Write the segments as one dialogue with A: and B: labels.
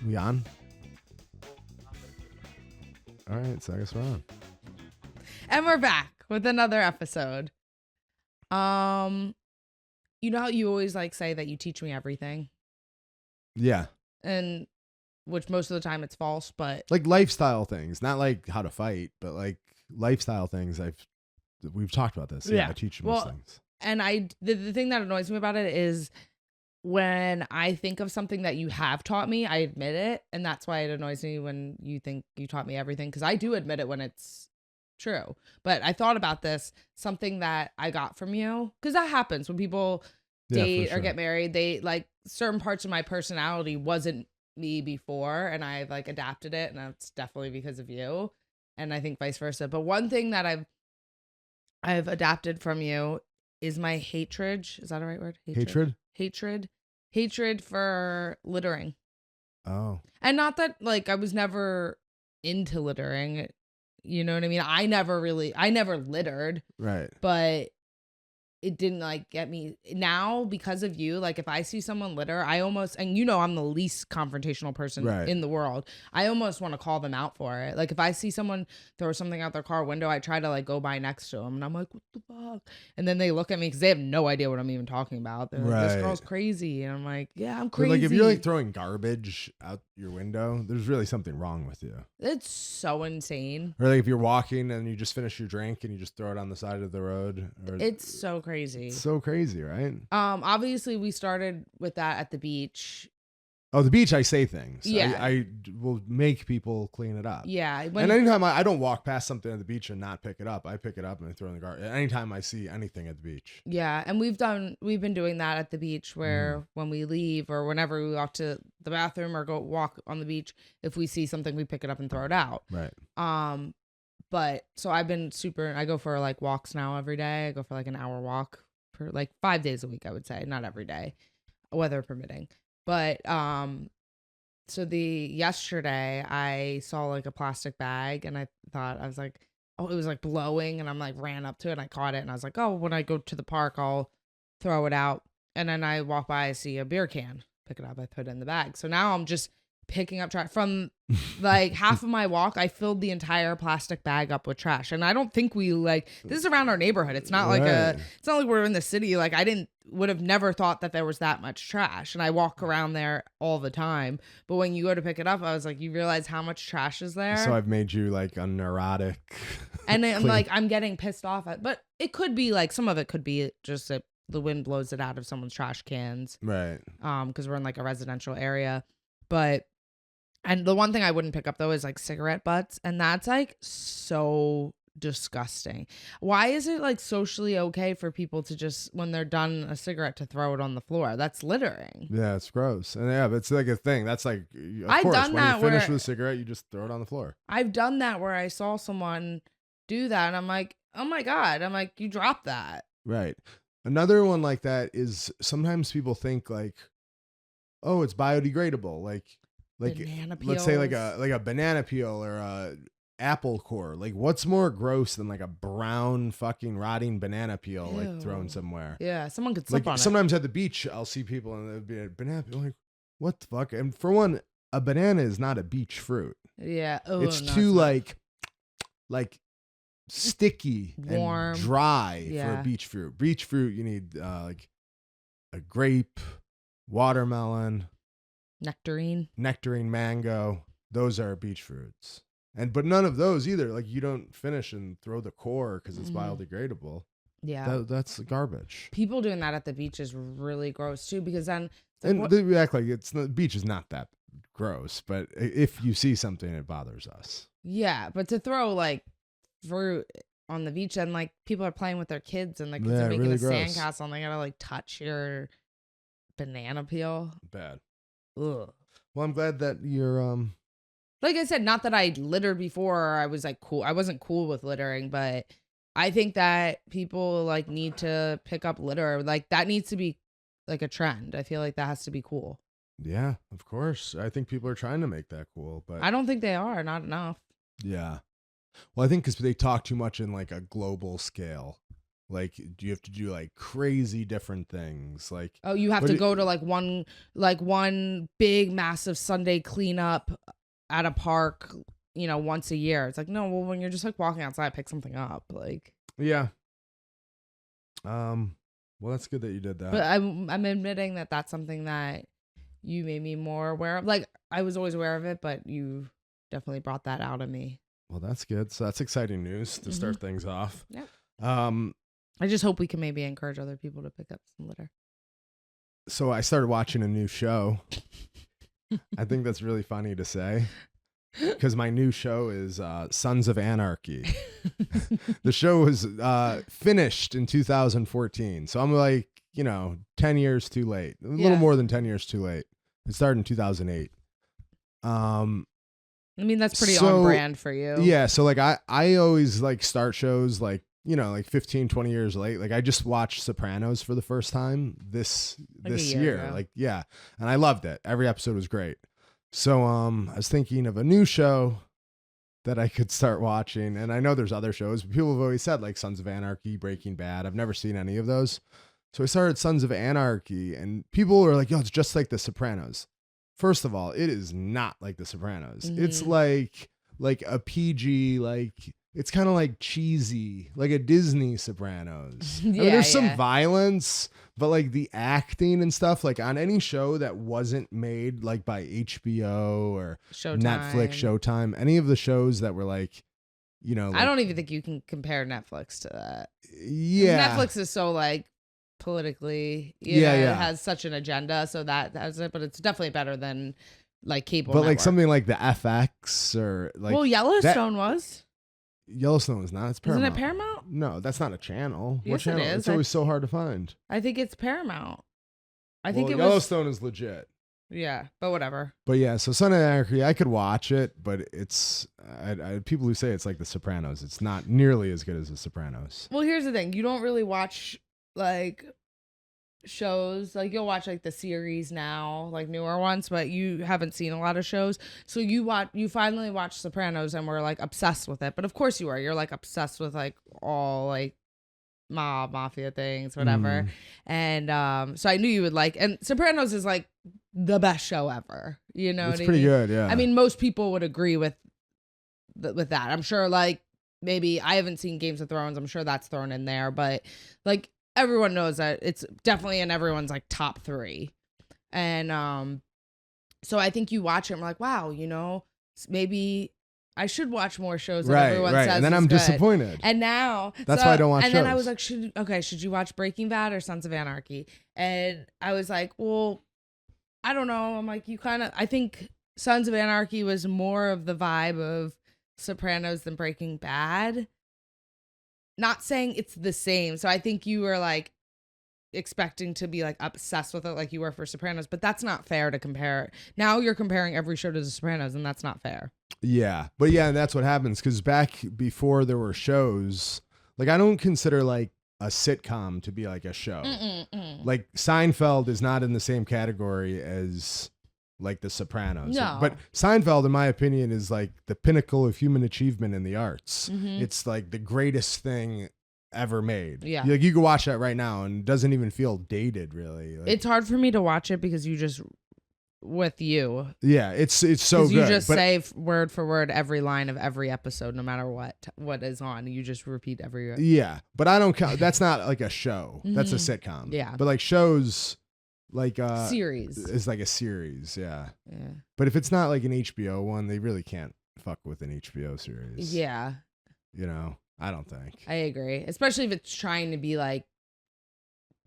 A: We on? All right, so I guess we're on.
B: And we're back with another episode. You know how you always like say that you teach me everything?
A: Yeah.
B: And which most of the time it's false, but
A: Like lifestyle things, not like how to fight, but like lifestyle things. We've talked about this. Yeah, I teach you most things.
B: And the thing that annoys me about it is when I think of something that you have taught me, I admit it, and that's why it annoys me when you think you taught me everything, because I do admit it when it's true. But I thought about this, something that I got from you, because that happens when people date or get married. They like certain parts of my personality wasn't me before, and I've like adapted it, and that's definitely because of you, and I think vice versa. But one thing that I've adapted from you is my hatred. Is that a right word? Hatred for littering.
A: Oh.
B: And not that like I was never into littering. You know what I mean? I never littered.
A: Right.
B: But it didn't like get me now because of you. Like if I see someone litter, I almost, and you know, I'm the least confrontational person in the world. I almost want to call them out for it. Like if I see someone throw something out their car window, I try to like go by next to them and I'm like, what the fuck? And then they look at me because they have no idea what I'm even talking about. They're like, this girl's crazy. And I'm like, yeah, I'm crazy.
A: But like if you're like throwing garbage out your window, there's really something wrong with you.
B: It's so insane.
A: Or like if you're walking and you just finish your drink and you just throw it on the side of the road.
B: It's so crazy.
A: It's so crazy, right?
B: Obviously we started with that at the beach.
A: Oh, the beach, I say things.
B: Yeah.
A: I will make people clean it up.
B: Yeah.
A: And anytime I don't walk past something at the beach and not pick it up, I pick it up and I throw it in the garbage. Anytime I see anything at the beach.
B: Yeah. And we've been doing that at the beach where when we leave or whenever we walk to the bathroom or go walk on the beach, if we see something, we pick it up and throw it out.
A: Right.
B: But so I go for like walks now every day. I go for like an hour walk for like 5 days a week, I would say. Not every day, weather permitting. But so yesterday I saw like a plastic bag and I was like, oh, it was like blowing and I'm like ran up to it and I caught it and I was like, oh, when I go to the park, I'll throw it out. And then I walk by, I see a beer can, pick it up, I put it in the bag. So now I'm just picking up trash from like half of my walk. I filled the entire plastic bag up with trash, and I don't think we like this is around our neighborhood. It's not like it's not like we're in the city. Like I would have never thought that there was that much trash, and I walk around there all the time. But when you go to pick it up, I was like, you realize how much trash is there.
A: So I've made you like a neurotic,
B: and I'm like, I'm getting pissed off at. But it could be like some of it could be just that the wind blows it out of someone's trash cans,
A: right?
B: Because we're in like a residential area, but. And the one thing I wouldn't pick up, though, is like cigarette butts. And that's like so disgusting. Why is it like socially okay for people to just, when they're done a cigarette, to throw it on the floor? That's littering.
A: Yeah, it's gross. And yeah, but it's like a thing. That's like, of course, when you finish with a cigarette, you just throw it on the floor.
B: I've done that where I saw someone do that. And I'm like, oh my God. I'm like, you dropped that.
A: Right. Another one like that is sometimes people think like, oh, it's biodegradable. Like let's say like a banana peel or a apple core. Like what's more gross than like a brown fucking rotting banana peel like thrown somewhere?
B: Yeah, someone could slip on it.
A: Sometimes at the beach I'll see people and there'll be a banana peel like, what the fuck? And for one, a banana is not a beach fruit.
B: Yeah. Oh,
A: it's too like sticky, warm, and dry for a beach fruit. Beach fruit you need like a grape, watermelon, nectarine, mango. Those are beach fruits. But none of those either. Like you don't finish and throw the core because it's biodegradable.
B: Yeah.
A: That's garbage.
B: People doing that at the beach is really gross too, because then
A: they act like the beach is not that gross, but if you see something, it bothers us.
B: Yeah, but to throw like fruit on the beach and like people are playing with their kids and the kids are making really a sandcastle and they gotta like touch your banana peel.
A: Bad.
B: Ugh.
A: Well, I'm glad that you're
B: like I said, not that I littered before or I was like cool. I wasn't cool with littering, but I think that people like need to pick up litter. Like that needs to be like a trend. I feel like that has to be cool.
A: Yeah, of course. I think people are trying to make that cool, but
B: I don't think they are. Not enough.
A: Yeah. Well, I think because they talk too much in like a global scale. Like, do you have to do like crazy different things? Like,
B: oh, you have to go to like one big massive Sunday cleanup at a park, once a year. It's like, no, well, when you're just like walking outside, pick something up. Like,
A: yeah. Well, that's good that you did that.
B: But I'm admitting that that's something that you made me more aware of. Like, I was always aware of it, but you definitely brought that out of me.
A: Well, that's good. So that's exciting news to start things off.
B: Yep. I just hope we can maybe encourage other people to pick up some litter.
A: So I started watching a new show. I think that's really funny to say because my new show is Sons of Anarchy. The show was finished in 2014. So I'm like, 10 years too late. A little more than 10 years too late. It started in 2008. I
B: mean, that's pretty on brand for you.
A: Yeah. So like I always like start shows like, like 15, 20 years late. Like I just watched Sopranos for the first time this year. Ago. Like, yeah. And I loved it. Every episode was great. So I was thinking of a new show that I could start watching. And I know there's other shows, but people have always said like Sons of Anarchy, Breaking Bad. I've never seen any of those. So I started Sons of Anarchy and people were like, yo, it's just like The Sopranos. First of all, it is not like The Sopranos. Mm-hmm. It's like a PG, like it's kind of like cheesy, like a Disney Sopranos. Yeah, I mean, there's some violence, but like the acting and stuff, like on any show that wasn't made like by HBO or Netflix, Showtime, any of the shows that were like, like,
B: I don't even think you can compare Netflix to that.
A: Yeah.
B: Netflix is so like politically, it has such an agenda, so that's it, but it's definitely better than like cable. But
A: network. Like something like the FX or like,
B: well, Yellowstone was.
A: Yellowstone is not. It's Paramount.
B: Isn't it Paramount?
A: No, that's not a channel.
B: Yes,
A: what channel?
B: It is.
A: It's always so hard to find.
B: I think it's Paramount. I think
A: Yellowstone is legit.
B: Yeah, but whatever.
A: But yeah, so Son of Anarchy, I could watch it, but it's people who say it's like The Sopranos. It's not nearly as good as The Sopranos.
B: Well, here's the thing: you don't really watch like shows. Like you'll watch like the series now, like newer ones, but you haven't seen a lot of shows. So you finally watched Sopranos and were like obsessed with it. But of course you are. You're like obsessed with like all like mafia things, whatever. And so I knew you would like. And Sopranos is like the best show ever. You know,
A: it's pretty good. Yeah.
B: I mean, most people would agree with that. I'm sure. Like maybe I haven't seen Games of Thrones. I'm sure that's thrown in there, but like. Everyone knows that it's definitely in everyone's like top 3. And so I think you watch it and we're like, wow, maybe I should watch more shows that everyone says.
A: And then I'm disappointed.
B: And now
A: that's why I don't watch shows.
B: And then I was like, should you watch Breaking Bad or Sons of Anarchy? And I was like, well, I don't know. I'm like, I think Sons of Anarchy was more of the vibe of Sopranos than Breaking Bad. Not saying it's the same. So I think you were like expecting to be like obsessed with it like you were for Sopranos, but that's not fair to compare. Now you're comparing every show to The Sopranos and that's not fair.
A: Yeah. But yeah, that's what happens because back before there were shows, like I don't consider like a sitcom to be like a show. Like Seinfeld is not in the same category as like The Sopranos.
B: No.
A: But Seinfeld, in my opinion, is like the pinnacle of human achievement in the arts. It's like the greatest thing ever made.
B: Yeah.
A: Like you can watch that right now and it doesn't even feel dated really. Like,
B: it's hard for me to watch it because you just with you.
A: Yeah, it's so good.
B: You just say word for word every line of every episode, no matter what is on. You just repeat every.
A: Yeah, but I don't count. That's not like a show. That's a sitcom.
B: Yeah.
A: But like shows. Like
B: series
A: is like a series, yeah. But if it's not like an HBO one, they really can't fuck with an HBO series.
B: Yeah.
A: I don't think.
B: I agree, especially if it's trying to be like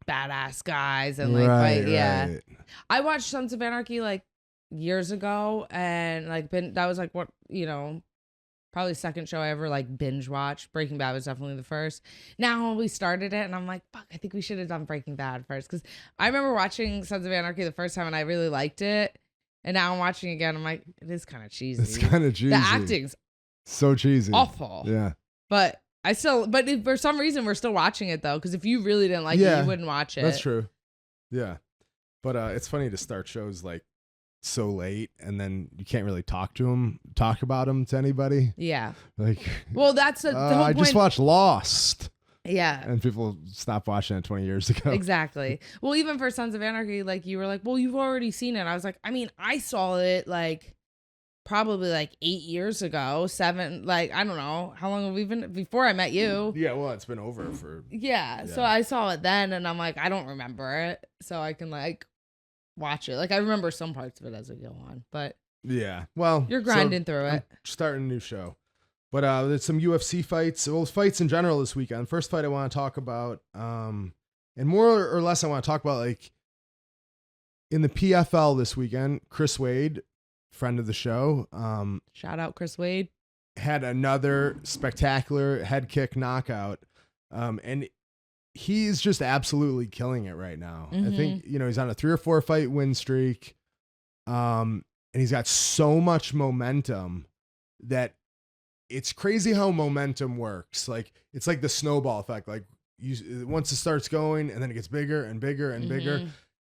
B: badass guys and like
A: right.
B: I watched Sons of Anarchy like years ago, and like that was like what probably second show I ever like binge watched. Breaking Bad was definitely the first. Now we started it and I'm like, fuck, I think we should have done Breaking Bad first. Because I remember watching Sons of Anarchy the first time and I really liked it. And now I'm watching it again. I'm like, it is kind of cheesy.
A: It's kind of cheesy.
B: The acting's
A: so cheesy.
B: Awful.
A: Yeah.
B: But for some reason we're still watching it though. Because if you really didn't like it, you wouldn't watch it.
A: That's true. Yeah. But it's funny to start shows like so late and then you can't really talk about them to anybody.
B: Yeah.
A: Like,
B: well, that's the whole point.
A: I just watched Lost.
B: Yeah.
A: And people stopped watching it 20 years ago.
B: Exactly. Well, even for Sons of Anarchy, like you were like, well, you've already seen it. I was like, I mean, I saw it like probably like 8 years ago, 7, like, I don't know. How long have we been before I met you?
A: Yeah, well, it's been over for.
B: Yeah. So I saw it then and I'm like, I don't remember it. So I can like watch it. Like I remember some parts of it as we go on, but
A: yeah, well,
B: you're grinding through it.
A: Starting a new show. But there's some UFC fights. Well, fights in general this weekend. First fight I want to talk about, and more or less I want to talk about like in the PFL this weekend. Chris Wade, friend of the show,
B: shout out Chris Wade,
A: had another spectacular head kick knockout, and he's just absolutely killing it right now. I think he's on a 3 or 4 fight win streak, and he's got so much momentum that. It's crazy how momentum works. Like it's like the snowball effect. Like once it starts going and then it gets bigger and bigger and bigger.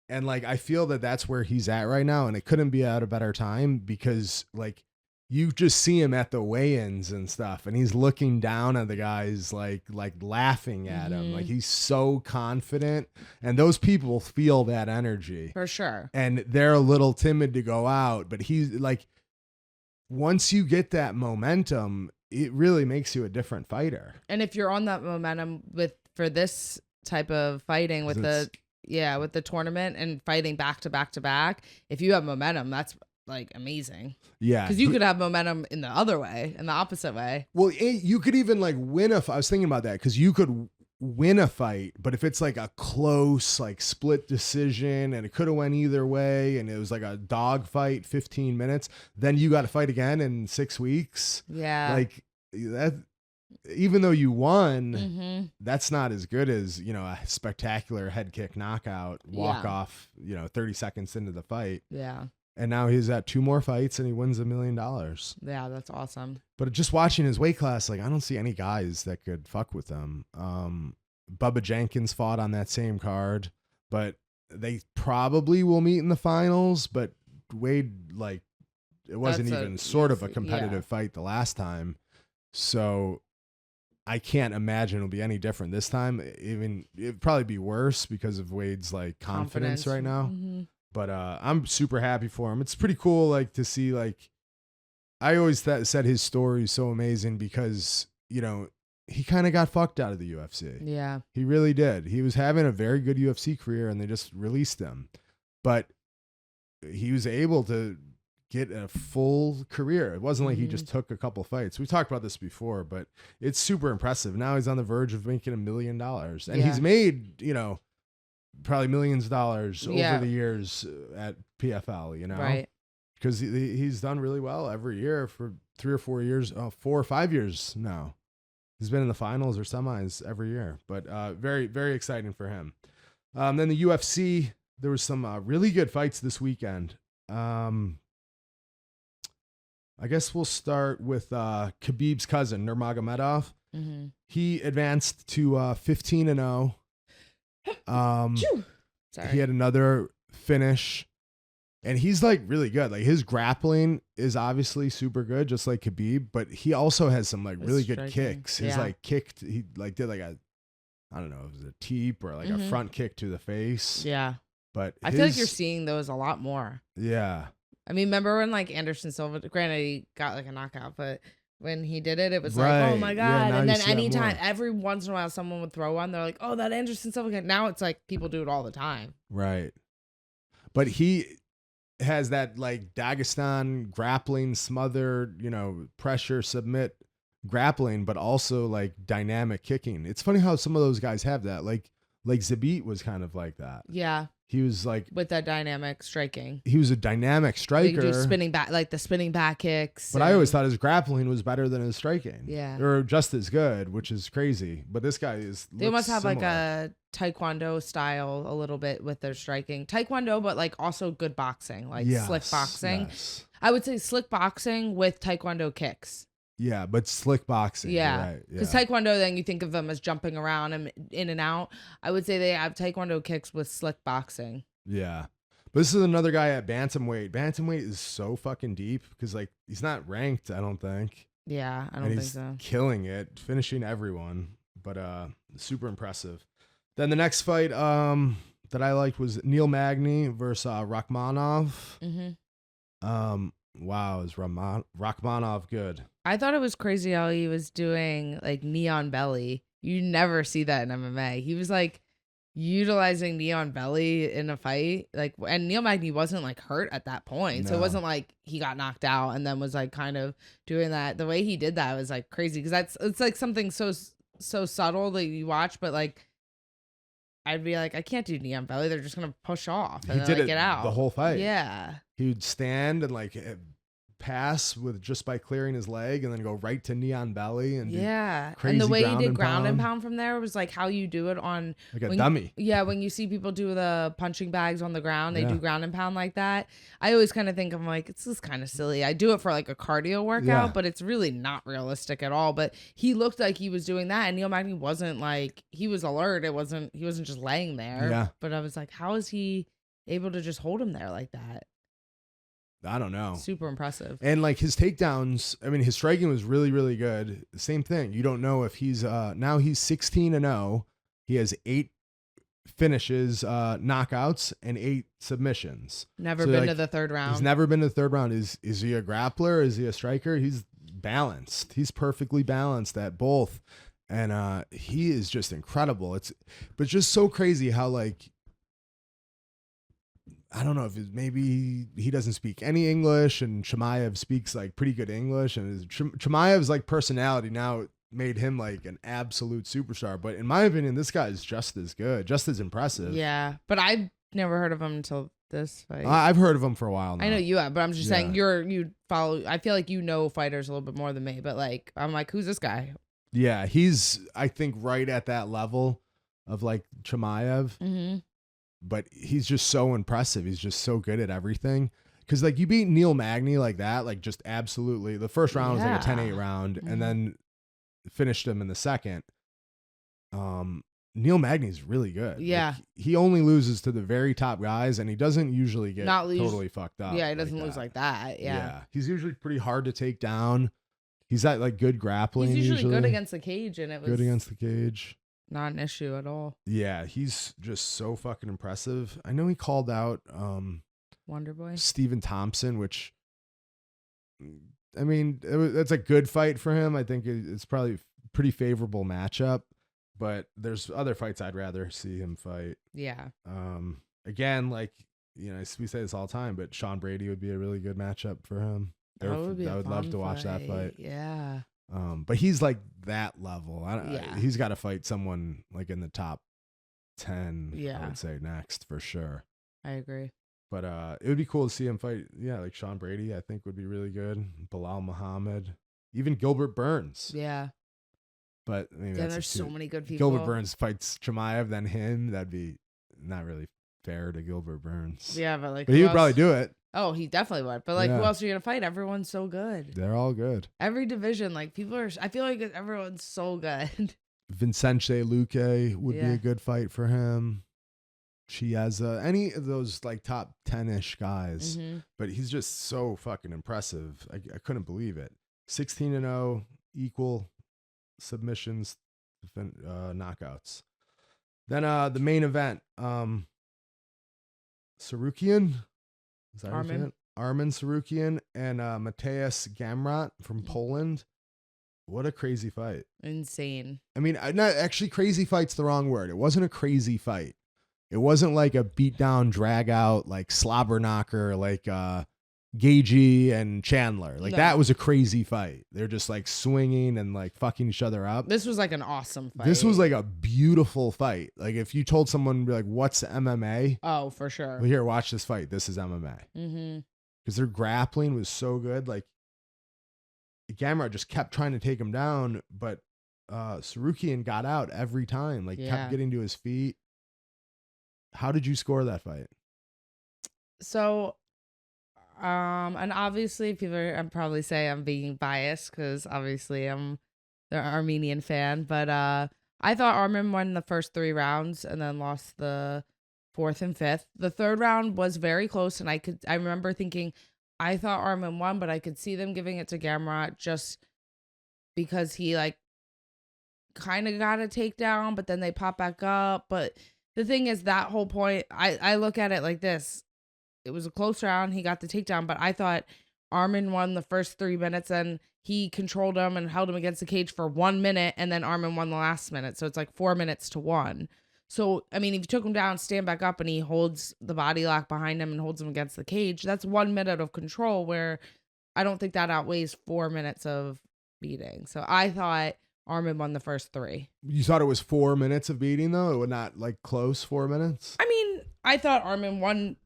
A: And like, I feel that that's where he's at right now. And it couldn't be at a better time because like you just see him at the weigh-ins and stuff. And he's looking down at the guys, like laughing at him. Like he's so confident and those people feel that energy
B: for sure.
A: And they're a little timid to go out, but he's like, once you get that momentum, it really makes you a different fighter.
B: And if you're on that momentum for this type of fighting with the tournament and fighting back to back to back, if you have momentum, that's like amazing.
A: Yeah.
B: Because you could have momentum in the other way, in the opposite way.
A: Well, you could even like win I was thinking about that because you could win a fight, but if it's like a close like split decision and it could have went either way and it was like a dog fight 15 minutes, then you got to fight again in 6 weeks.
B: Yeah,
A: like that, even though you won, that's not as good as a spectacular head kick knockout walk off 30 seconds into the fight.
B: Yeah.
A: And now he's at 2 more fights and he wins $1 million.
B: Yeah, that's awesome.
A: But just watching his weight class, like I don't see any guys that could fuck with him. Bubba Jenkins fought on that same card, but they probably will meet in the finals. But Wade, like, it wasn't even sort of a competitive fight the last time. So I can't imagine it'll be any different this time. Even it'd probably be worse because of Wade's like confidence right now. But I'm super happy for him. It's pretty cool, like to see. Like I always said his story is so amazing because he kind of got fucked out of the UFC.
B: Yeah,
A: he really did. He was having a very good UFC career, and they just released him. But he was able to get a full career. It wasn't like he just took a couple fights. We talked about this before, but it's super impressive. Now he's on the verge of making $1 million, and he's made probably millions of dollars over the years at PFL,
B: right?
A: Because he's done really well every year for 3 or 4 years, 4 or 5 years now. He's been in the finals or semis every year, but very, very exciting for him. Then the UFC, there was some really good fights this weekend. I guess we'll start with Khabib's cousin, Nurmagomedov. He advanced to 15-0.
B: Sorry.
A: He had another finish, and he's like really good. Like his grappling is obviously super good, just like Khabib, but he also has some like really good kicks. His like kicked, he like did like a, I don't know, if it was a teep or like a front kick to the face.
B: Yeah.
A: But
B: I feel like you're seeing those a lot more.
A: Yeah.
B: I mean, remember when like Anderson Silva, granted he got like a knockout, but when he did it, it was like, oh my God.
A: Yeah,
B: and then anytime, every once in a while, someone would throw one. They're like, oh, that Anderson Silva guy. Now it's like people do it all the time.
A: Right. But he has that like Dagestan grappling, smother, pressure, submit grappling, but also like dynamic kicking. It's funny how some of those guys have that. Like Zabit was kind of like that.
B: Yeah.
A: He was like
B: with that dynamic striking.
A: He was a dynamic striker.
B: He do spinning back, like the spinning back kicks.
A: But I always thought his grappling was better than his striking.
B: Yeah,
A: or just as good, which is crazy. But this guy is.
B: They must have like a Taekwondo style a little bit with their striking. Taekwondo, but like also good boxing, like slick boxing. Yes. I would say slick boxing with Taekwondo kicks.
A: Yeah, but slick boxing.
B: Yeah, because Taekwondo, then you think of them as jumping around and in and out. I would say they have Taekwondo kicks with slick boxing.
A: Yeah, but this is another guy at bantamweight. Bantamweight is so fucking deep because like he's not ranked, I don't think.
B: Yeah, I don't think so.
A: Killing it, finishing everyone. but super impressive. Then the next fight that I liked was Neil Magny versus Rakhmonov. Wow, is Rakhmonov good?
B: I thought it was crazy how he was doing like neon belly. You never see that in MMA. He was like utilizing neon belly in a fight, like, and Neil Magny wasn't like hurt at that point, so it wasn't like he got knocked out and then was like kind of doing that. The way he did that was like crazy, because it's like something so subtle that you watch, but like I'd be like, I can't do neon belly. They're just gonna push off and then, like, get out
A: the whole fight.
B: Yeah,
A: he would stand and like pass with just by clearing his leg and then go right to neon belly and
B: and the way he did ground and pound from there was like how you do it on
A: like a dummy.
B: When you see people do the punching bags on the ground, they do ground and pound like that. I always kind of think, I'm like, it's just kind of silly. I do it for like a cardio workout, but it's really not realistic at all. But he looked like he was doing that, and Neil Magny wasn't, like, he was alert. He wasn't just laying there.
A: Yeah.
B: But I was like, how is he able to just hold him there like that?
A: I don't know.
B: Super impressive.
A: And like his takedowns, I mean, his striking was really, really good. Same thing. You don't know if he's now he's 16-0. He has 8 finishes, knockouts, and 8 submissions.
B: Never been to the third round.
A: He's never been to the third round. Is he a grappler? Is he a striker? He's balanced. He's perfectly balanced at both. And he is just incredible. But just so crazy how, like, I don't know if maybe he doesn't speak any English, and Chimaev speaks like pretty good English, and Chimaev's like personality now made him like an absolute superstar. But in my opinion, this guy is just as good, just as impressive.
B: Yeah, but I've never heard of him until this fight.
A: I've heard of him for a while now.
B: I know you have, but I'm just saying you follow. I feel like you know fighters a little bit more than me, but like I'm like, who's this guy?
A: Yeah, he's, I think, right at that level of like Chimaev.
B: Mm-hmm.
A: But he's just so impressive. He's just so good at everything. Because like you beat Neil Magny like that, like just absolutely. The first round was like a 10-8 round, and then finished him in the second. Neil Magny's really good.
B: Yeah,
A: like, he only loses to the very top guys, and he doesn't usually get totally fucked up.
B: Yeah, he doesn't lose like that. Yeah,
A: he's usually pretty hard to take down. He's at like good grappling.
B: He's usually good against the cage, and it was
A: good against the cage.
B: Not an issue at all.
A: Yeah, he's just so fucking impressive. I know he called out
B: Wonder Boy
A: Stephen Thompson, which, I mean, that's a good fight for him. I think it's probably a pretty favorable matchup, but there's other fights I'd rather see him fight.
B: Yeah.
A: Again, like, you know, we say this all the time, but Sean Brady would be a really good matchup for him. I would love to watch that fight.
B: Yeah.
A: But he's like that level. He's got to fight someone like in the top 10.
B: Yeah,
A: I would say next for sure.
B: I agree.
A: But it would be cool to see him fight. Yeah, like Sean Brady, I think would be really good. Bilal Muhammad, even Gilbert Burns.
B: Yeah.
A: But I mean,
B: there's so many good people.
A: Gilbert Burns fights Chimaev, then him. That'd be not really fair to Gilbert Burns.
B: Yeah, but
A: he would probably do it.
B: Oh, he definitely would. But like, who else are you gonna fight? Everyone's so good.
A: They're all good.
B: Every division, like people are. I feel like everyone's so good.
A: Vincente Luque would be a good fight for him. Chiesa, any of those like top 10-ish guys.
B: Mm-hmm.
A: But he's just so fucking impressive. I couldn't believe it. 16-0, equal submissions, knockouts. Then the main event, Sarukian. Is that Armin Sarukian and Mateusz Gamrot from Poland. What a crazy fight.
B: Insane.
A: I mean, not actually, crazy fight's the wrong word. It wasn't a crazy fight. It wasn't like a beat down, drag out, like slobber knocker, like Gagey and Chandler. Like that was a crazy fight. They're just like swinging and like fucking each other up.
B: This was like an awesome fight.
A: This was like a beautiful fight. Like if you told someone like, what's MMA?
B: Oh, for sure.
A: Well, here, watch this fight. This is MMA.
B: Mm-hmm.
A: Because their grappling was so good. Like Gamrot just kept trying to take him down, but Sarukian got out every time. Like kept getting to his feet. How did you score that fight?
B: So, and obviously I'd probably say I'm being biased because obviously I'm the Armenian fan, but I thought Armin won the first 3 rounds and then lost the 4th and 5th. The 3rd round was very close, and I remember thinking I thought Armin won, but I could see them giving it to Gamrot just because he like kind of got a takedown, but then they pop back up. But the thing is, that whole point, I look at it like this. It was a close round. He got the takedown, but I thought Armin won the first 3 minutes and he controlled him and held him against the cage for 1 minute, and then Armin won the last minute. So it's like 4 minutes to 1. So, I mean, if you took him down, stand back up, and he holds the body lock behind him and holds him against the cage, that's 1 minute of control, where I don't think that outweighs 4 minutes of beating. So I thought Armin won the first 3.
A: You thought it was 4 minutes of beating, though? It was not like close 4 minutes?
B: I mean, I thought Armin won.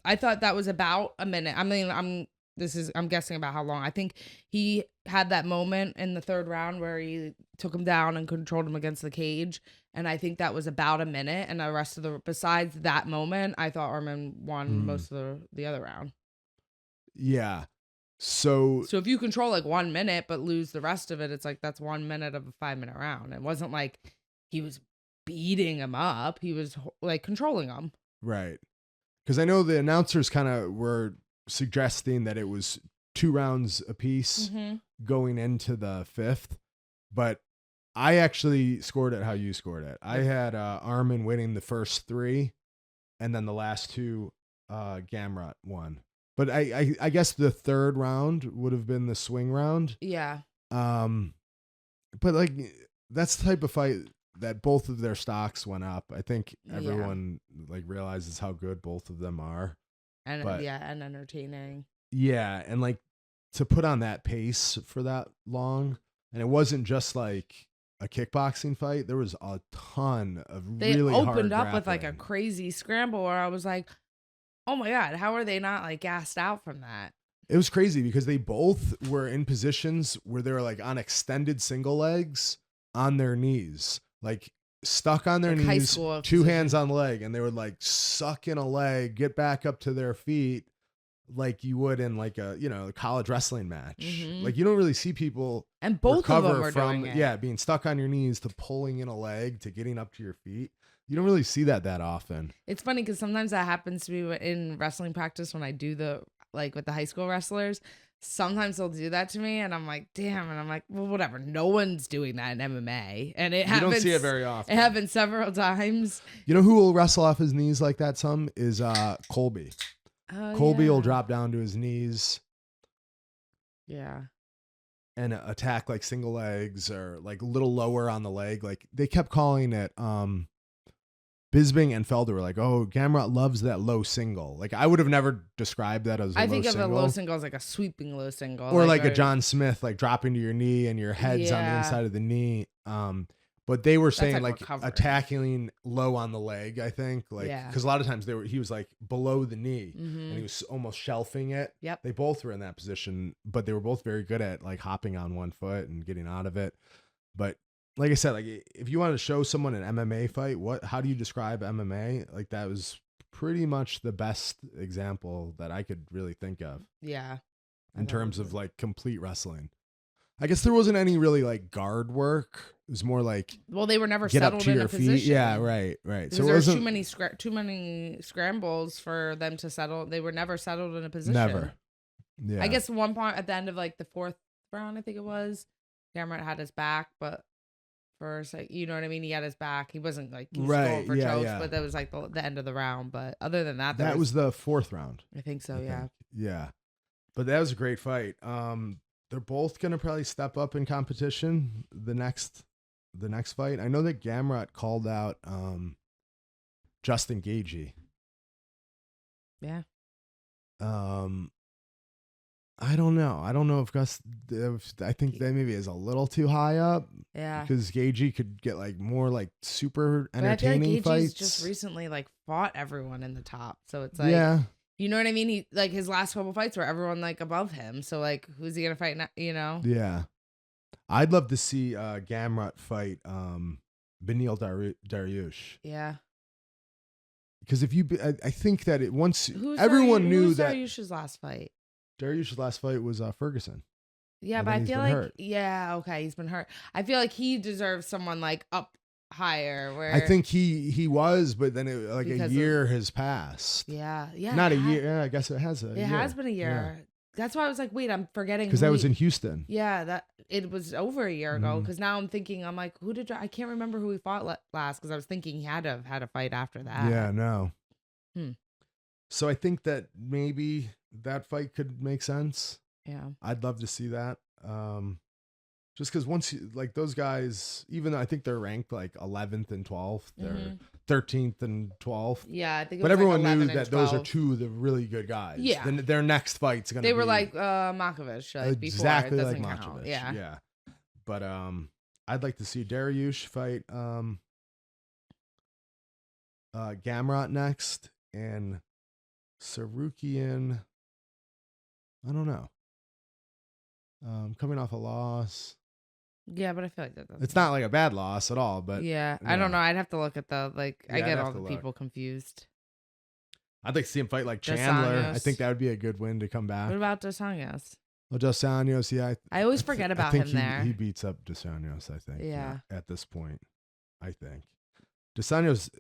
B: I thought that was about a minute. I mean, I'm guessing about how long. I think he had that moment in the 3rd round where he took him down and controlled him against the cage. And I think that was about a minute. And the rest of besides that moment, I thought Armin won most of the other round.
A: Yeah. So
B: if you control like 1 minute, but lose the rest of it, it's like, that's 1 minute of a 5-minute round. It wasn't like he was beating him up. He was like controlling him.
A: Right. Because I know the announcers kind of were suggesting that it was 2 rounds apiece going into the 5th, but I actually scored it how you scored it. I had Armin winning the first 3, and then the last 2 Gamrot won. But I guess the 3rd round would have been the swing round.
B: Yeah.
A: But like that's the type of fight that both of their stocks went up. I think everyone like realizes how good both of them are.
B: And and entertaining.
A: Yeah, and like to put on that pace for that long, and it wasn't just like a kickboxing fight. There was a ton of really hard
B: opened up
A: grappling.
B: with like a crazy scramble where I was like, oh my God, how are they not like gassed out from that?
A: It was crazy because they both were in positions where they were like on extended single legs on their knees, like stuck on their knees, 2 hands on the leg, and they would like suck in a leg, get back up to their feet like you would in like a, a college wrestling match. Like you don't really see people
B: and both of them are
A: from
B: doing it.
A: being stuck on your knees to pulling in a leg to getting up to your feet. You don't really see that often.
B: It's funny because sometimes that happens to me in wrestling practice when I do with the high school wrestlers. Sometimes they'll do that to me and I'm like, damn. And I'm like, well, whatever. No one's doing that in MMA. And it happens.
A: You don't see it very often.
B: It happened several times.
A: You know who will wrestle off his knees like that some is Colby. Colby will drop down to his knees.
B: Yeah.
A: And attack like single legs or like a little lower on the leg. Like they kept calling it Bisping and Felder were like, oh, Gamrot loves that low single. Like I would have never described that as a low single. I think of a
B: low single as like a sweeping low single.
A: Or like a John Smith, like dropping to your knee and your head's on the inside of the knee. But they were saying like attacking low on the leg, I think. Like because a lot of times he was like below the knee and he was almost shelving it.
B: Yep.
A: They both were in that position, but they were both very good at like hopping on one foot and getting out of it. But like I said, like if you want to show someone an MMA fight, how do you describe MMA? Like that was pretty much the best example that I could really think of.
B: Yeah.
A: In terms of like complete wrestling. I guess there wasn't any really like guard work. It was more like
B: they were never settled in a position.
A: Yeah, right.
B: Because so there was too many scrambles for them to settle. They were never settled in a position.
A: Never. Yeah.
B: I guess one point at the end of like the 4th round, I think it was, Gamrot had his back, but first, like, you know what I mean? He had his back. He wasn't like he was going for chokes, but that was like the end of the round. But other than that,
A: that was the 4th round.
B: I think so.
A: Yeah. But that was a great fight. They're both gonna probably step up in competition the next fight. I know that Gamrot called out Justin Gaethje.
B: Yeah.
A: I don't know. I don't know if Gus. I think that maybe is a little too high up.
B: Yeah.
A: Because Gaethje could get like more like super entertaining
B: I feel like
A: fights.
B: Gaethje's just recently like fought everyone in the top, so it's like you know what I mean. He like his last couple fights were everyone like above him. So like, who's he gonna fight now? You know?
A: Yeah. I'd love to see Gamrot fight Beneil Dariush.
B: Yeah.
A: Because if I think that everyone knew that
B: Dariush's last fight.
A: Dariush's last fight was Ferguson.
B: Yeah, but I feel like he's been hurt. I feel like he deserves someone like up higher. Where
A: I think he was, but then a year has passed.
B: Yeah.
A: Not a year. Yeah, I guess it has.
B: It has been a year. That's why I was like, wait, I'm forgetting.
A: Because that was in Houston.
B: Yeah, that it was over a year ago. Because now I'm thinking, I'm like, I can't remember who he fought last. Because I was thinking he had to have had a fight after that.
A: Yeah, no. So I think that maybe that fight could make sense.
B: Yeah,
A: I'd love to see that. Just because once you like those guys, even though I think they're ranked like 11th and 12th, they're 13th and 12th.
B: Yeah, I think.
A: But everyone knew that those are two of the really good guys.
B: Yeah,
A: then their next fight's gonna.
B: They were like Makovich, like
A: exactly
B: before. It
A: like
B: doesn't count.
A: Makovich. Yeah. But I'd like to see Dariush fight Gamrot next, and Sarukian. I don't know. Coming off a loss.
B: Yeah, but I feel like
A: it's not like a bad loss at all. But
B: yeah, I don't know. I'd have to look at the I get all the people confused.
A: I'd like to see him fight like Chandler.
B: Dos Anjos.
A: I think that would be a good win to come back.
B: What about Dos Anjos?
A: Well, Dos Anjos, yeah.
B: I always forget about him there.
A: He beats up Dos Anjos, I think.
B: Yeah.
A: At this point, I think. Dos Anjos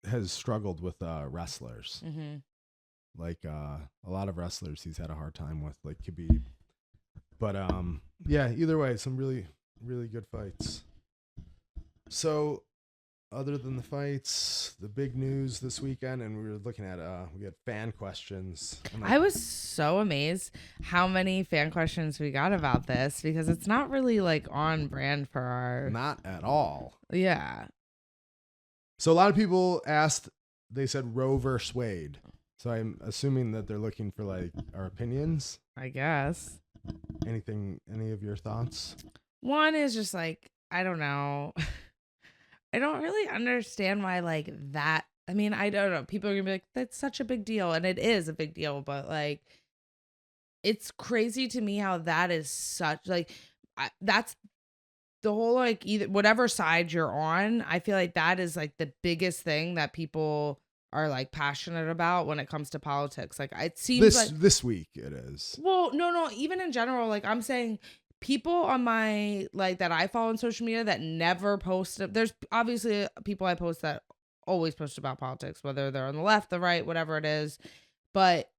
A: has struggled with wrestlers.
B: Mm-hmm.
A: Like a lot of wrestlers he's had a hard time with, like Khabib. But yeah, either way, some really, really good fights. So other than the fights, the big news this weekend, and we were looking at we had fan questions.
B: I was so amazed how many fan questions we got about this, because it's not really like on brand for our.
A: Not at all.
B: Yeah.
A: So a lot of people asked, they said Roe versus Wade. So I'm assuming that they're looking for like our opinions.
B: I guess.
A: Any of your thoughts?
B: One is just like, I don't know. I don't really understand why like that. I mean, I don't know. People are gonna be like, that's such a big deal. And it is a big deal, but like, it's crazy to me how that is such like, that's the whole, like, either whatever side you're on. I feel like that is like the biggest thing that people are like passionate about when it comes to politics. Like it seems
A: this week it is.
B: Well, no, even in general, like I'm saying people on my, like, that I follow on social media that never post. There's obviously people I post that always post about politics, whether they're on the left, the right, whatever it is. But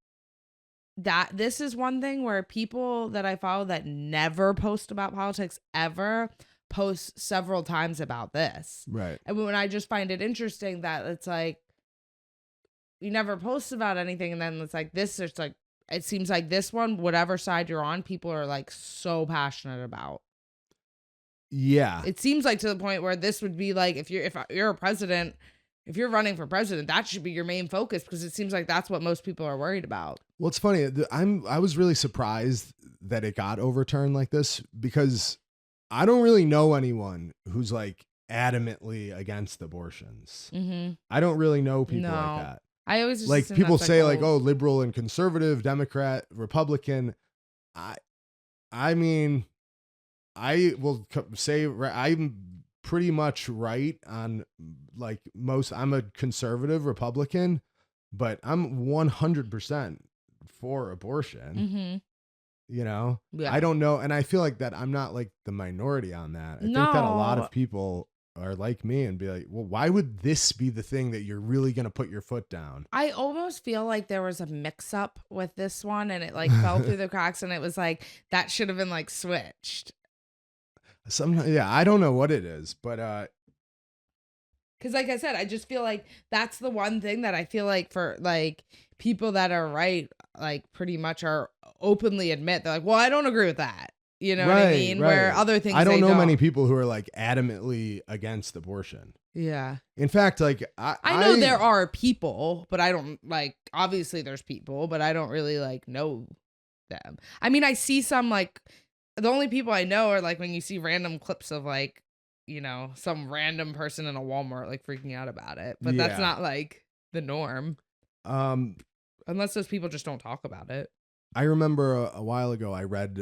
B: this is one thing where people that I follow that never post about politics ever post several times about this.
A: Right.
B: And when I just find it interesting that it's like, you never post about anything, and then it's like this. It's like it seems like this one, whatever side you're on, people are like so passionate about.
A: Yeah,
B: it seems like to the point where this would be like if you're a president, if you're running for president, that should be your main focus, because it seems like that's what most people are worried about.
A: Well, it's funny. I was really surprised that it got overturned like this, because I don't really know anyone who's like adamantly against abortions.
B: Mm-hmm.
A: I don't really know people like that.
B: I always just
A: like people say like, oh, liberal and conservative, Democrat, Republican. I mean, I will say I'm pretty much right on like most. I'm a conservative Republican, but I'm 100% for abortion.
B: Mm-hmm.
A: You know,
B: yeah.
A: I don't know. And I feel like that I'm not like the minority on that. I think that a lot of people are like me and be like, well, why would this be the thing that you're really going to put your foot down?
B: I almost feel like there was a mix up with this one, and it like fell through the cracks, and it was like, that should have been like switched.
A: Yeah, I don't know what it is, but
B: because like I said, I just feel like that's the one thing that I feel like for like people that are right, like pretty much are openly admit they're like, well, I don't agree with that. You know what I mean? Right. Where other things,
A: I don't know many people who are like adamantly against abortion.
B: Yeah.
A: In fact, like
B: I know there are people, but I don't like, obviously there's people, but I don't really like know them. I mean, I see some like, the only people I know are like when you see random clips of like, you know, some random person in a Walmart like freaking out about it, but that's not like the norm. Unless those people just don't talk about it.
A: I remember a while ago I read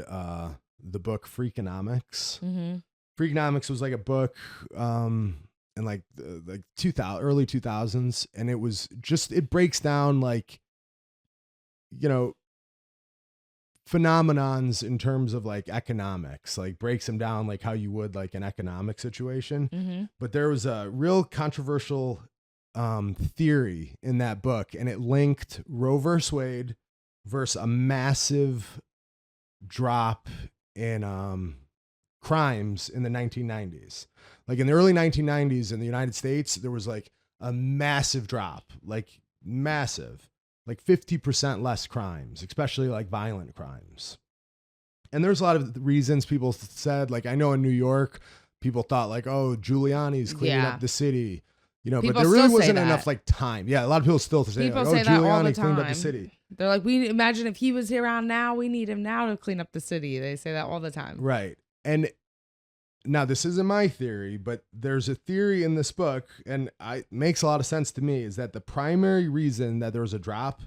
A: the book Freakonomics.
B: Mm-hmm.
A: Freakonomics was like a book in like the 2000 early 2000s, and it was just, it breaks down like, you know, phenomenons in terms of like economics, like breaks them down like how you would like an economic situation.
B: Mm-hmm.
A: But there was a real controversial theory in that book, and it linked Roe versus Wade versus a massive drop in crimes in the 1990s. Like in the early 1990s in the United States, there was like a massive drop, like massive, like 50% less crimes, especially like violent crimes. And there's a lot of reasons people said, like, I know in New York, people thought like, oh, Giuliani's cleaning up the city, you know,
B: people
A: but there really wasn't enough like time. Yeah. A lot of people still say,
B: people
A: like,
B: say
A: oh,
B: that all the
A: Giuliani cleaned
B: time.
A: up the city.
B: They're like, we imagine if he was around now, we need him now to clean up the city. They say that all the time.
A: Right. And now this isn't my theory, but there's a theory in this book, and it makes a lot of sense to me, is that the primary reason that there was a drop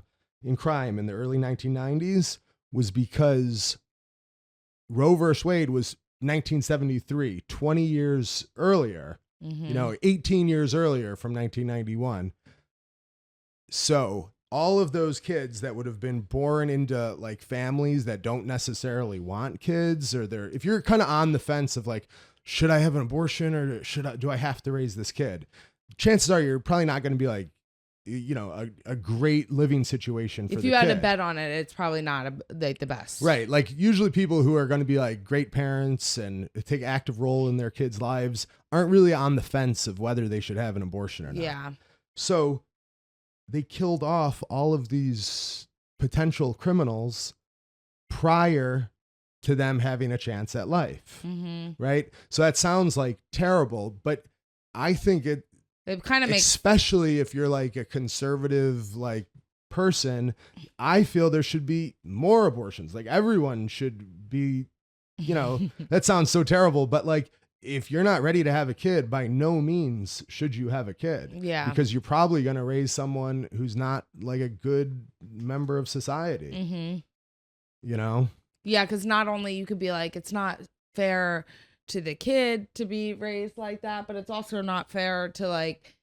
A: in crime in the early 1990s was because Roe v. Wade was 1973, 20 years earlier, you know, 18 years earlier from 1991. So all of those kids that would have been born into like families that don't necessarily want kids, or if you're kind of on the fence of like, should I have an abortion or do I have to raise this kid? Chances are you're probably not going to be like, you know, a great living situation for the kid. If you had to
B: bet on it, it's probably not like the best.
A: Right. Like usually people who are going to be like great parents and take active role in their kids' lives aren't really on the fence of whether they should have an abortion or not.
B: Yeah.
A: So they killed off all of these potential criminals prior to them having a chance at life. Right. So that sounds like terrible, but I think it kind of makes, especially if you're like a conservative, like person, I feel there should be more abortions. Like everyone should be, you know, that sounds so terrible, but like, if you're not ready to have a kid, by no means should you have a kid.
B: Yeah.
A: Because you're probably going to raise someone who's not like a good member of society. You know?
B: Yeah. Cause not only you could be like, it's not fair to the kid to be raised like that, but it's also not fair to like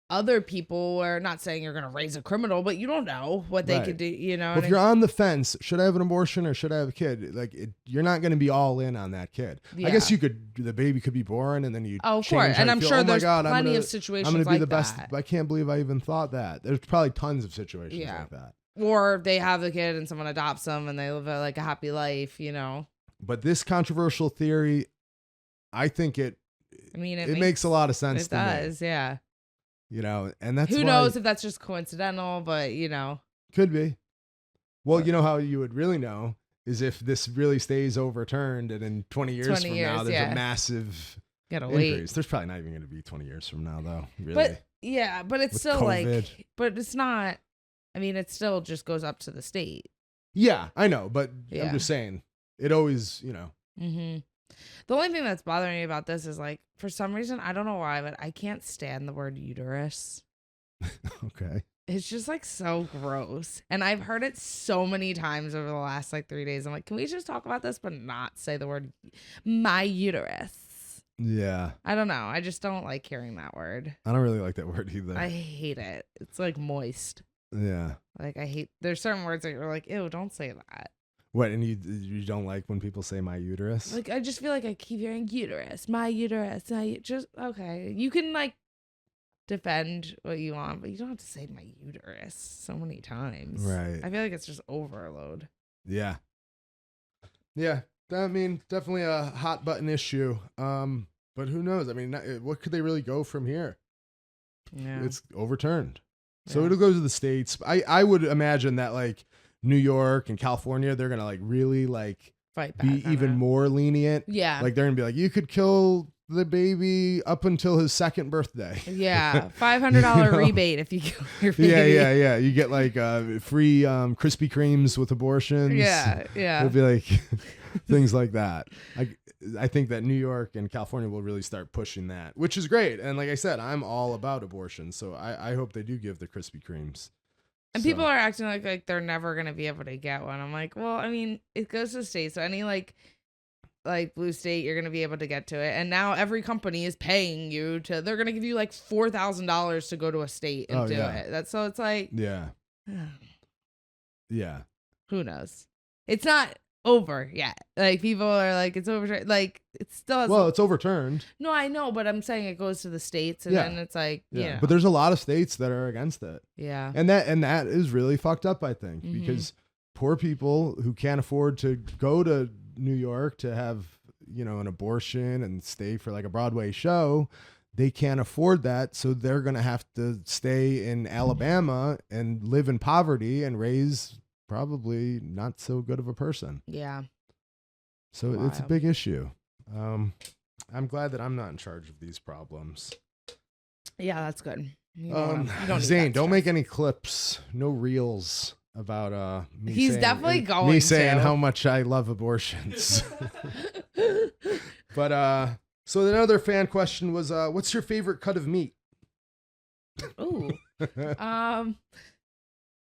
B: other people. Or not saying you're going to raise a criminal, but you don't know what they could do, you know?
A: Well, if you're on the fence, should I have an abortion or should I have a kid? Like you're not going to be all in on that kid. Yeah. I guess the baby could be born and then you
B: of course. And I'm sure there's plenty of situations
A: I'm going to be
B: like
A: the best.
B: that.
A: I can't believe I even thought that. There's probably tons of situations like that.
B: Or they have the kid and someone adopts them and they live like a happy life, you know?
A: But this controversial theory, I think it makes a lot of sense to me. It does,
B: yeah.
A: You know, and that's
B: who knows if that's just coincidental, but you know,
A: could be. Well, you know how you would really know is if this really stays overturned, and in 20 years from now, there's a massive increase. Wait. There's probably not even going to be 20 years from now, though. Really.
B: But yeah, but it's still COVID. Like, but it's not. I mean, it still just goes up to the state.
A: Yeah, I know, but I'm just saying, it always, you know.
B: The only thing that's bothering me about this is like, for some reason, I don't know why, but I can't stand the word uterus.
A: Okay.
B: It's just like so gross. And I've heard it so many times over the last like 3 days. I'm like, can we just talk about this, but not say the word my uterus?
A: Yeah.
B: I don't know. I just don't like hearing that word.
A: I don't really like that word either.
B: I hate it. It's like moist.
A: Yeah.
B: Like there's certain words that you're like, ew, don't say that.
A: What, and you don't like when people say my uterus?
B: Like, I just feel like I keep hearing uterus, my uterus. Okay. You can like defend what you want, but you don't have to say my uterus so many times.
A: Right.
B: I feel like it's just overload.
A: Yeah. Yeah. I mean, definitely a hot button issue. But who knows? I mean, what could they really go from here?
B: Yeah.
A: It's overturned. So it'll go to the states. I would imagine that like New York and California, they're gonna like really like
B: fight back,
A: be even more lenient.
B: Yeah,
A: like they're gonna be like, you could kill the baby up until his second birthday.
B: Yeah, $500 rebate if you kill your baby.
A: Yeah. You get like free Krispy Kremes with abortions.
B: Yeah.
A: It'll be like things like that. I think that New York and California will really start pushing that, which is great. And like I said, I'm all about abortion, so I hope they do give the Krispy Kremes.
B: And people are acting like they're never going to be able to get one. I'm like, well, I mean, it goes to state. So any like blue state, you're going to be able to get to it. And now every company is paying you they're going to give you like $4,000 to go to a state and do it. So it's like,
A: yeah.
B: Who knows? It's not over yet. Like people are like, it's over. Like it still has.
A: Well, it's overturned.
B: No, I know, but I'm saying it goes to the states, and then it's like, yeah.
A: But there's a lot of states that are against it.
B: Yeah.
A: And that is really fucked up, I think, because poor people who can't afford to go to New York to have, an abortion and stay for like a Broadway show. They can't afford that. So they're going to have to stay in Alabama and live in poverty and raise probably not so good of a person.
B: Yeah.
A: So it's a big issue. I'm glad that I'm not in charge of these problems.
B: Yeah, that's good. You don't
A: Zane, don't make any clips, no reels about me.
B: He's
A: saying,
B: definitely going
A: me saying
B: to.
A: how much I love abortions. But so another fan question was, what's your favorite cut of meat?
B: Ooh.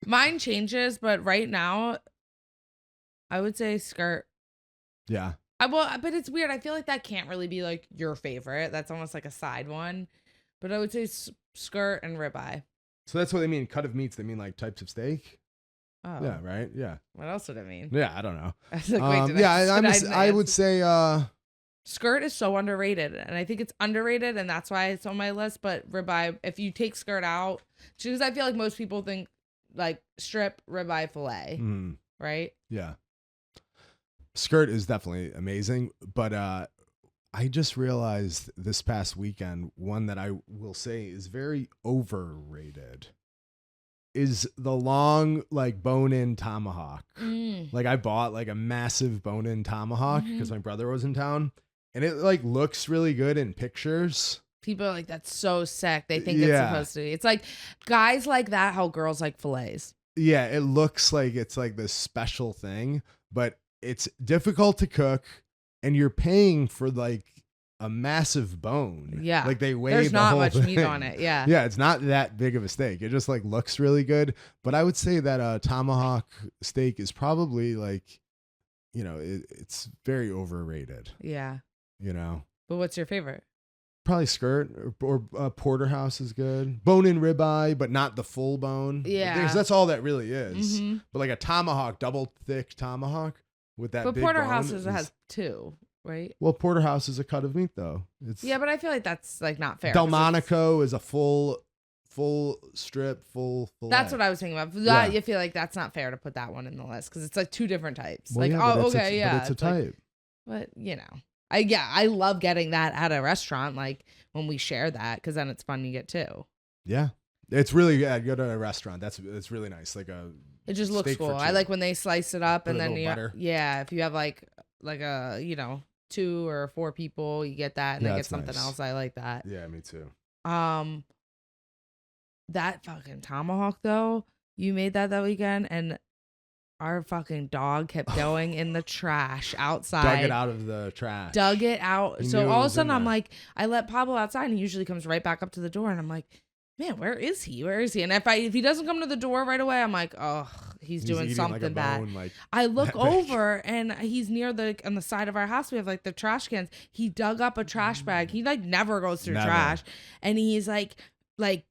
B: Mine changes, but right now I would say skirt.
A: Yeah.
B: But it's weird. I feel like that can't really be like your favorite. That's almost like a side one. But I would say skirt and ribeye.
A: So that's what they mean. Cut of meats. They mean like types of steak.
B: Oh.
A: Yeah. Right. Yeah.
B: What else would it mean?
A: Yeah. I don't know.
B: I
A: would say,
B: skirt is so underrated, and I think it's underrated, and that's why it's on my list. But ribeye, if you take skirt out, because I feel like most people think like strip, ribeye, fillet, right?
A: Yeah. Skirt is definitely amazing, but I just realized this past weekend, one that I will say is very overrated is the long, like, bone-in tomahawk. Like, I bought like a massive bone-in tomahawk because my brother was in town, and it like looks really good in pictures.
B: People are like, that's so sick. They think it's supposed to be. It's like guys like that, how girls like fillets.
A: Yeah, it looks like it's like this special thing, but it's difficult to cook, and you're paying for like a massive bone.
B: Yeah.
A: Like they weigh
B: There's
A: the
B: not
A: whole
B: much
A: thing.
B: meat on it. Yeah.
A: Yeah, it's not that big of a steak. It just like looks really good. But I would say that a tomahawk steak is probably like, it's very overrated.
B: Yeah.
A: But
B: what's your favorite?
A: Probably skirt or porterhouse is good. Bone-in ribeye, but not the full bone.
B: Yeah.
A: Because that's all that really is. But like a tomahawk, double thick tomahawk with that big bone. But
B: porterhouse has two, right?
A: Well, porterhouse is a cut of meat though.
B: Yeah, but I feel like that's like not fair.
A: Delmonico is a full strip, full fillet.
B: That's what I was thinking about. That, you feel like that's not fair to put that one in the list because it's like two different types.
A: Well,
B: like,
A: but it's a type.
B: But I love getting that at a restaurant, like when we share that, because then it's fun to get too.
A: Yeah, it's really good. Go to a restaurant. It's really nice. Like
B: it just looks cool. I like when they slice it up and then if you have like a 2 or 4 people, you get that and they get something else. I like that.
A: Yeah, me too.
B: That fucking tomahawk though, you made that weekend, and our fucking dog kept going in the trash outside.
A: Dug it out of the trash.
B: Dug it out. So all of a sudden I'm like, I let Pablo outside and he usually comes right back up to the door, and I'm like, man, where is he? And if he doesn't come to the door right away, I'm like, oh, he's doing something bad. I look over and he's near on the side of our house. We have like the trash cans. He dug up a trash bag. He like never goes through trash, and he's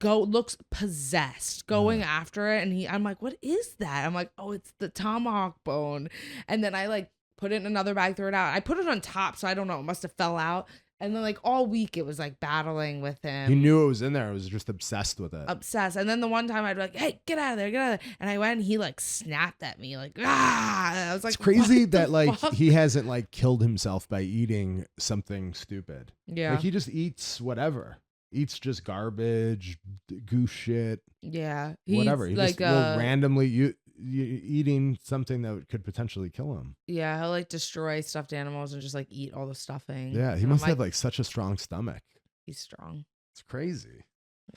B: looks possessed going after it. And I'm like, what is that? I'm like, oh, it's the tomahawk bone. And then I like put it in another bag, threw it out. I put it on top, so I don't know. It must have fell out. And then like all week it was like battling with him.
A: He knew it was in there. It was just obsessed with it.
B: Obsessed. And then the one time I'd be like, hey, get out of there. And I went and he like snapped at me like, ah. And I was like,
A: it's crazy that like he hasn't like killed himself by eating something stupid.
B: Yeah.
A: Like he just eats whatever. Eats just garbage, goose shit.
B: Yeah.
A: Whatever. He just will randomly eating something that could potentially kill him.
B: Yeah, he'll like destroy stuffed animals and just like eat all the stuffing.
A: Yeah, he must have like such a strong stomach.
B: He's strong.
A: It's crazy.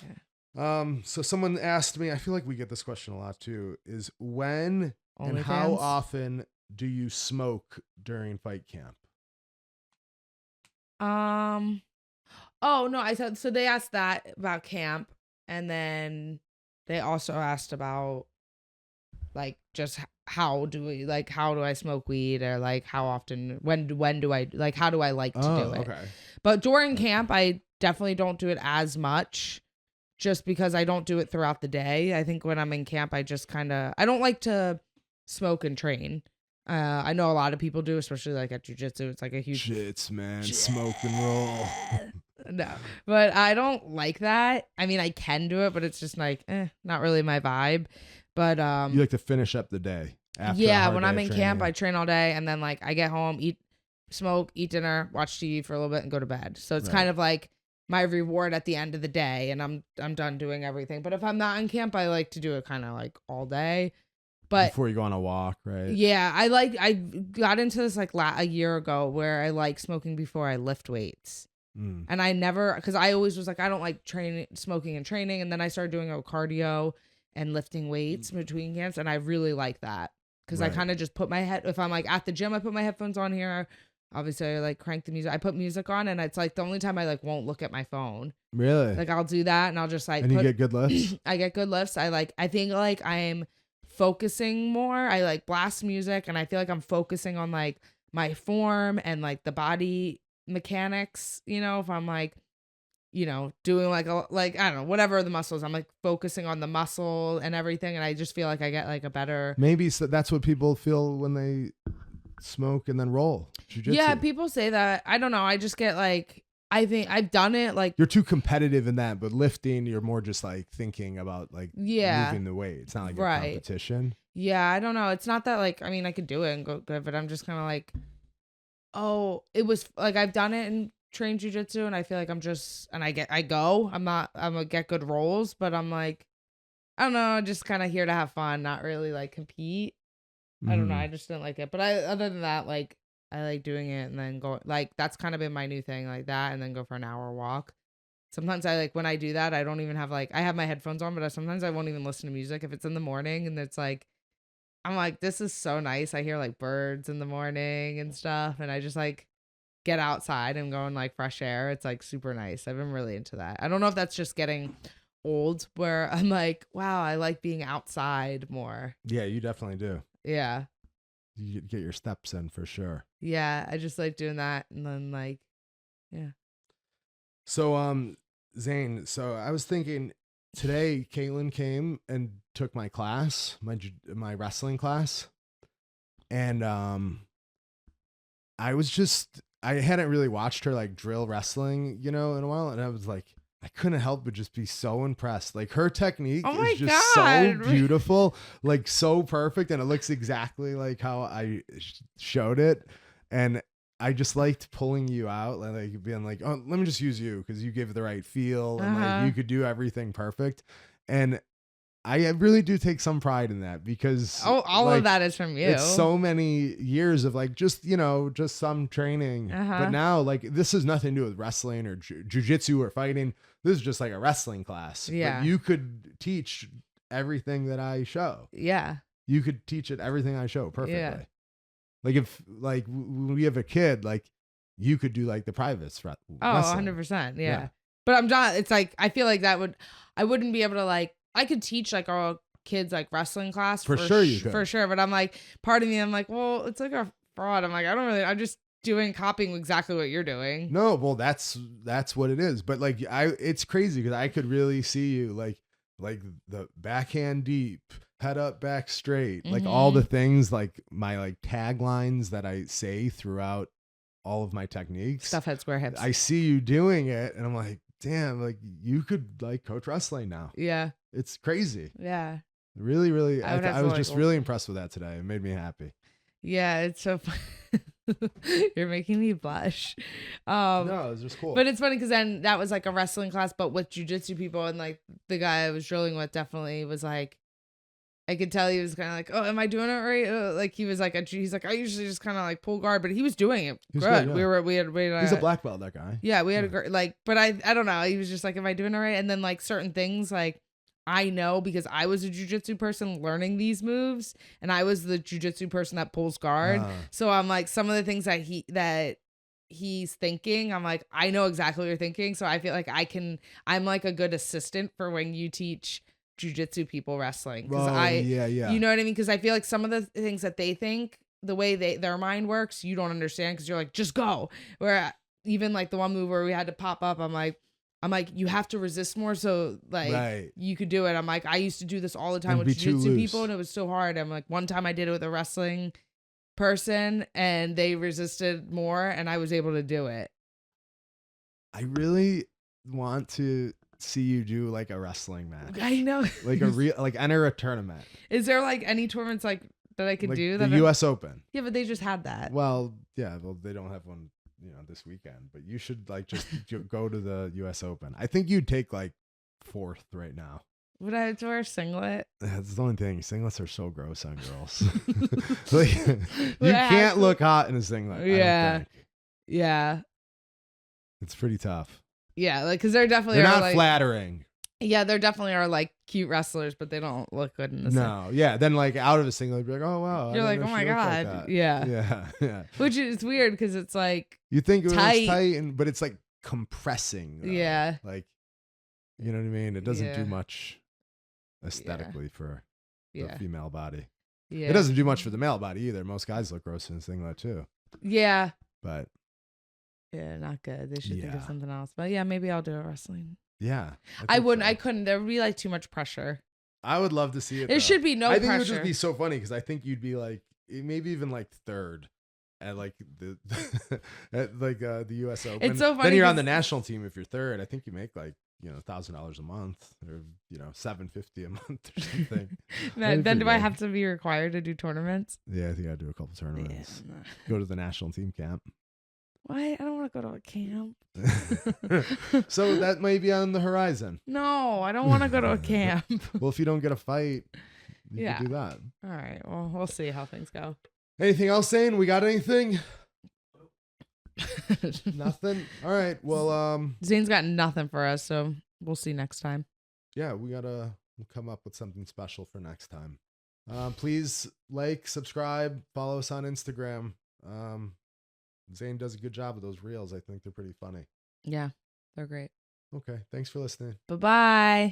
B: Yeah.
A: So someone asked me, I feel like we get this question a lot too, is when and how often do you smoke during fight camp?
B: Oh no, I said so they asked that about camp, and then they also asked about like just how do I smoke weed, or like how often, when do I like, how do I like to do it? Okay. But during camp I definitely don't do it as much, just because I don't do it throughout the day. I think when I'm in camp I just I don't like to smoke and train. I know a lot of people do, especially like at jiu-jitsu. It's like a huge
A: shits, man. Smoke and roll.
B: No, but I don't like that. I mean, I can do it, but it's just like, not really my vibe. But
A: you like to finish up the day after
B: when I'm in camp, I train all day, and then like I get home, smoke, eat dinner, watch TV for a little bit, and go to bed. So it's kind of like my reward at the end of the day, and I'm done doing everything. But if I'm not in camp, I like to do it kind of like all day. But
A: before you go on a walk, right?
B: Yeah, I got into this like a year ago where I like smoking before I lift weights. And I never, because I always was like, I don't like smoking and training. And then I started doing cardio and lifting weights between camps. And I really like that because I kind of just put if I'm like at the gym, I put my headphones on here. Obviously, I like crank the music. I put music on, and it's like the only time I like won't look at my phone.
A: Really?
B: Like I'll do that, and I'll just like.
A: And you get good lifts?
B: I get good lifts. I think like I'm focusing more. I like blast music, and I feel like I'm focusing on like my form and like the body mechanics, if I'm like, doing like I don't know, whatever the muscles, I'm like focusing on the muscle and everything, and I just feel like I get like a better.
A: Maybe so that's what people feel when they smoke and then roll jiu-jitsu.
B: Yeah, people say that. I don't know. I just get like, I think I've done it like.
A: You're too competitive in that, but lifting, you're more just like thinking about like moving the weight. It's not like a competition.
B: Yeah, I don't know. It's not that like, I mean, I could do it and go good, but I'm just kind of like, oh, it was like I've done it and trained jiu-jitsu, and I feel like I'm gonna get good rolls, but I'm like, I don't know, just kind of here to have fun, not really like compete. I don't know. I just didn't like it. But other than that, like I like doing it and then go, like that's kind of been my new thing, like that, and then go for an hour walk. Sometimes I like when I do that, I don't even have like, I have my headphones on, but sometimes I won't even listen to music if it's in the morning, and it's like, I'm like, this is so nice. I hear like birds in the morning and stuff, and I just like get outside and go in like fresh air. It's like super nice. I've been really into that. I don't know if that's just getting old where I'm like, wow, I like being outside more.
A: Yeah, you definitely do.
B: Yeah.
A: You get your steps in for sure.
B: Yeah, I just like doing that, and then like, yeah.
A: So, Zane, so I was thinking today, Katlyn came and took my class, my wrestling class, and I hadn't really watched her like drill wrestling, in a while, and I was like, I couldn't help but just be so impressed. Like her technique is just so beautiful, like so perfect, and it looks exactly like how I showed it. And I just liked pulling you out, like being like, oh, let me just use you because you give the right feel and like you could do everything perfect. And I really do take some pride in that because
B: all of that is from you.
A: It's so many years of like just some training, but now like this has nothing to do with wrestling or jiu-jitsu or fighting. This is just like a wrestling class.
B: Yeah,
A: but you could teach everything that I show.
B: Yeah,
A: you could teach it everything I show perfectly. Yeah. Like if like we have a kid, like you could do like the privates.
B: Oh, 100%. Yeah. But I'm not. It's like I feel like I wouldn't be able to like. I could teach like our kids like wrestling class
A: for sure. You could.
B: For sure. But I'm like, part of me, I'm like, well, it's like a fraud. I'm like, I'm just copying exactly what you're doing.
A: No, well, that's what it is. But like, it's crazy because I could really see you like the backhand deep, head up, back straight, like all the things, like my like taglines that I say throughout all of my techniques.
B: Stuff head, square hips.
A: I see you doing it, and I'm like, damn, like you could like coach wrestling now.
B: Yeah.
A: It's crazy.
B: Yeah.
A: Really, really. I was just really impressed with that today. It made me happy.
B: Yeah, it's so fun. You're making me blush.
A: No, it was just cool.
B: But it's funny because then that was like a wrestling class, but with jiu-jitsu people, and like the guy I was drilling with definitely was like, I could tell he was kind of like, oh, am I doing it right? Like he was like, he's like, I usually just kind of like pull guard, but he was doing it good. Yeah. We had
A: he's a black belt, that guy.
B: Yeah, we had a great, like, but I don't know. He was just like, am I doing it right? And then like certain things, like I know because I was a jiu-jitsu person learning these moves, and I was the jiu-jitsu person that pulls guard. So I'm like, some of the things that he's thinking, I'm like, I know exactly what you're thinking. So I feel like I'm like a good assistant for when you teach jiu-jitsu people wrestling, because you know what I mean, because I feel like some of the things that they think, the way their mind works, you don't understand because you're like, just go. Where even like the one move where we had to pop up, I'm like you have to resist more, so like you could do it. I'm like, I used to do this all the time with jiu-jitsu people, and it was so hard. I'm like, one time I did it with a wrestling person and they resisted more, and I was able to do it.
A: I really want to see you do like a wrestling match.
B: I know.
A: Like a real, like enter a tournament.
B: Is there like any tournaments like that I could
A: like
B: do.
A: The U.S. Open.
B: Yeah, but they just had that.
A: Well, yeah, well, they don't have one, this weekend. But you should like just go to the U.S. Open. I think you'd take like 4th right now.
B: Would I have to wear a singlet?
A: That's the only thing. Singlets are so gross on girls. Like, you can't look hot in a singlet.
B: Yeah. Yeah.
A: It's pretty tough.
B: Yeah, like because they're
A: not
B: like,
A: flattering.
B: Yeah, there definitely are like cute wrestlers, but they don't look good in the
A: No, yeah. Then like out of a singlet, be like, oh wow.
B: You're like, oh my god,
A: like
B: yeah. Which is weird because it's like
A: you think it was tight, but it's like compressing. Though.
B: Yeah.
A: Like, you know what I mean? It doesn't do much aesthetically for the female body. Yeah. It doesn't do much for the male body either. Most guys look gross in a singlet too.
B: Yeah.
A: But
B: yeah, not good. They should think of something else. But yeah, maybe I'll do a wrestling.
A: Yeah.
B: I wouldn't. So. I couldn't. There would be like too much pressure.
A: I would love to see it.
B: There should be no pressure.
A: I think it would just be so funny because I think you'd be like maybe even like 3rd at like the the U.S. Open.
B: It's so funny.
A: Then you're on the national team if you're 3rd. I think you make like $1,000 a month or $750 a month or something.
B: Then do I have to be required to do tournaments?
A: Yeah, I think I'd do a couple tournaments. Yeah. Go to the national team camp.
B: Why? I don't want to go to a camp.
A: So that may be on the horizon.
B: No, I don't want to go to a camp.
A: Well, if you don't get a fight, you can do that.
B: All right. Well, we'll see how things go.
A: Anything else, Zane? We got anything? Nothing. All right. Well,
B: Zane's got nothing for us, so we'll see next time.
A: Yeah, we'll come up with something special for next time. Please like, subscribe, follow us on Instagram. Zane does a good job with those reels. I think they're pretty funny.
B: Yeah, they're great.
A: Okay. Thanks for listening.
B: Bye-bye.